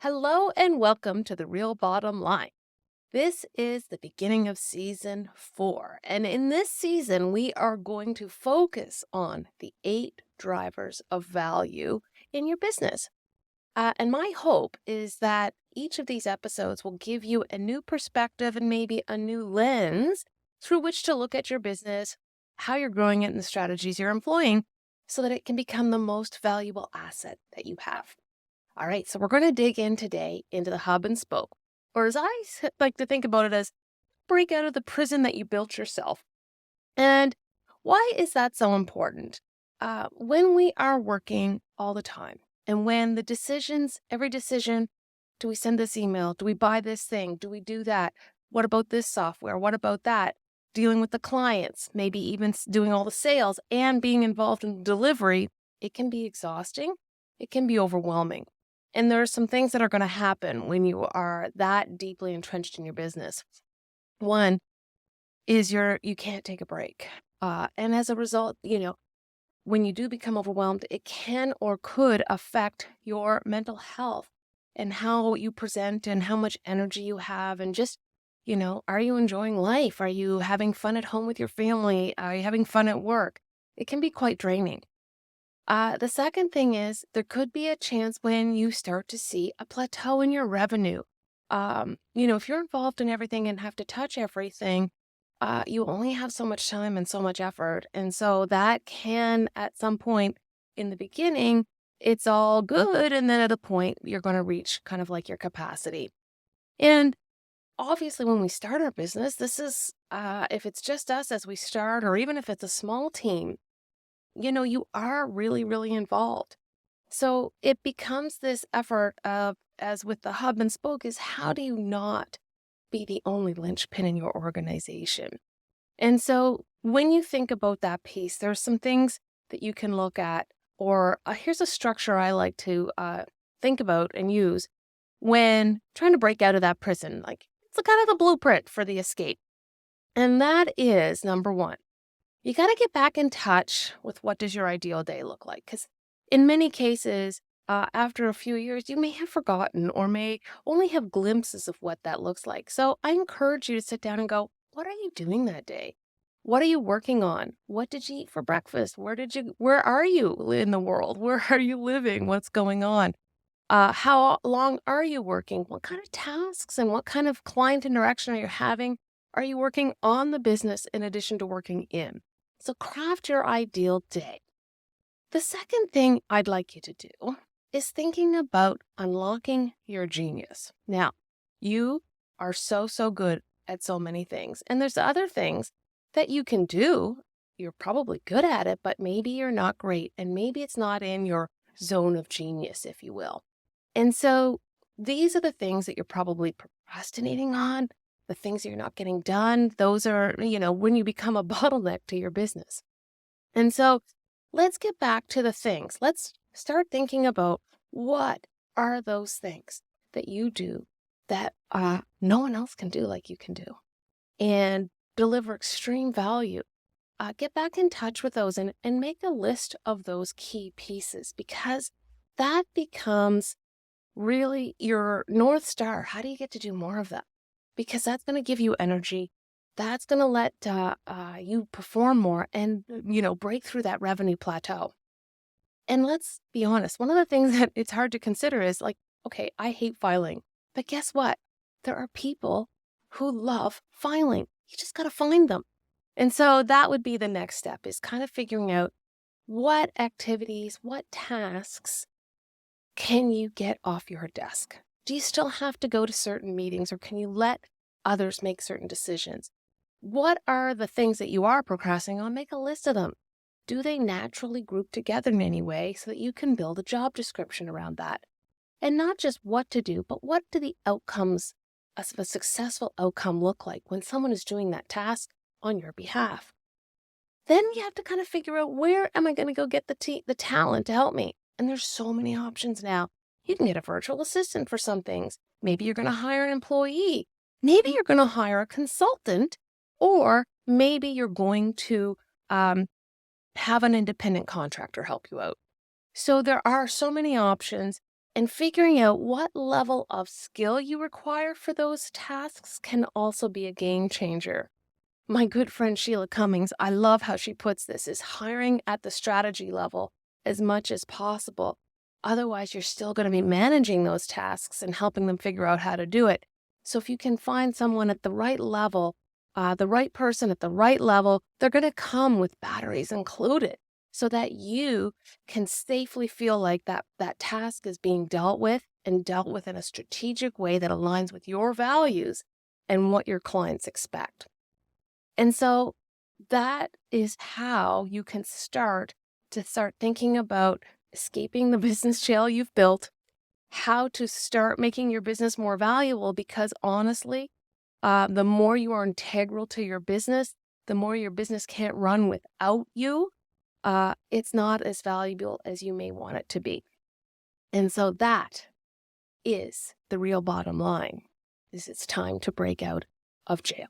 Hello and welcome to the Real Bottom Line. This is the beginning of season 4. And in this season, we are going to focus on the 8 drivers of value in your business. And my hope is that each of these episodes will give you a new perspective and maybe a new lens through which to look at your business, how you're growing it, and the strategies you're employing so that it can become the most valuable asset that you have. All right, so we're going to dig in today into the hub and spoke, or as like to think about it as break out of the prison that you built yourself. And why is that so important? When we are working all the time, and when every decision, do we send this email? Do we buy this thing? Do we do that? What about this software? What about that? Dealing with the clients, maybe even doing all the sales and being involved in delivery, it can be exhausting. It can be overwhelming. And there are some things that are going to happen when you are that deeply entrenched in your business. One is you can't take a break. And as a result, when you do become overwhelmed, it can or could affect your mental health and how you present and how much energy you have. And just, are you enjoying life? Are you having fun at home with your family? Are you having fun at work? It can be quite draining. The second thing is there could be a chance when you start to see a plateau in your revenue. If you're involved in everything and have to touch everything, you only have so much time and so much effort. And so that can, at some point in the beginning, it's all good. And then at a point, you're going to reach kind of like your capacity. And obviously, when we start our business, this is, if it's just us as we start, or even if it's a small team, you are really, really involved. So it becomes this effort of, as with the hub and spoke, is how do you not be the only linchpin in your organization? And so when you think about that piece, there's some things that you can look at, or here's a structure I like to think about and use when trying to break out of that prison. Like it's a kind of the blueprint for the escape. And that is number one. You got to get back in touch with what does your ideal day look like? Because in many cases, after a few years, you may have forgotten or may only have glimpses of what that looks like. So I encourage you to sit down and go, what are you doing that day? What are you working on? What did you eat for breakfast? Where are you in the world? Where are you living? What's going on? How long are you working? What kind of tasks and what kind of client interaction are you having? Are you working on the business in addition to working in? So craft your ideal day. The second thing I'd like you to do is thinking about unlocking your genius. Now, you are so, so good at so many things. And there's other things that you can do. You're probably good at it, but maybe you're not great. And maybe it's not in your zone of genius, if you will. And so these are the things that you're probably procrastinating on, the things that you're not getting done. Those are, when you become a bottleneck to your business. And so let's get back to the things. Let's start thinking about what are those things that you do that no one else can do like you can do and deliver extreme value. Get back in touch with those and make a list of those key pieces, because that becomes really your North Star. How do you get to do more of that? Because that's going to give you energy. That's going to let you perform more and, break through that revenue plateau. And let's be honest, one of the things that it's hard to consider is like, okay, I hate filing, but guess what? There are people who love filing. You just got to find them. And so that would be the next step, is kind of figuring out what activities, what tasks can you get off your desk? Do you still have to go to certain meetings, or can you let others make certain decisions? What are the things that you are procrastinating on? Make a list of them. Do they naturally group together in any way so that you can build a job description around that? And not just what to do, but what do the outcomes of a successful outcome look like when someone is doing that task on your behalf? Then you have to kind of figure out, where am I going to go get the talent to help me? And there's so many options now. You can get a virtual assistant for some things. Maybe you're going to hire an employee. Maybe you're going to hire a consultant, or maybe you're going to have an independent contractor help you out. So there are so many options. And figuring out what level of skill you require for those tasks can also be a game changer. My good friend Sheila Cummings, I love how she puts this, is hiring at the strategy level as much as possible. Otherwise, you're still going to be managing those tasks and helping them figure out how to do it. So if you can find someone at the right level, the right person at the right level, they're going to come with batteries included so that you can safely feel like that task is being dealt with and dealt with in a strategic way that aligns with your values and what your clients expect. And so that is how you can start thinking about escaping the business jail you've built, how to start making your business more valuable, because honestly, the more you are integral to your business, the more your business can't run without you. It's not as valuable as you may want it to be. And so that is the real bottom line, is it's time to break out of jail.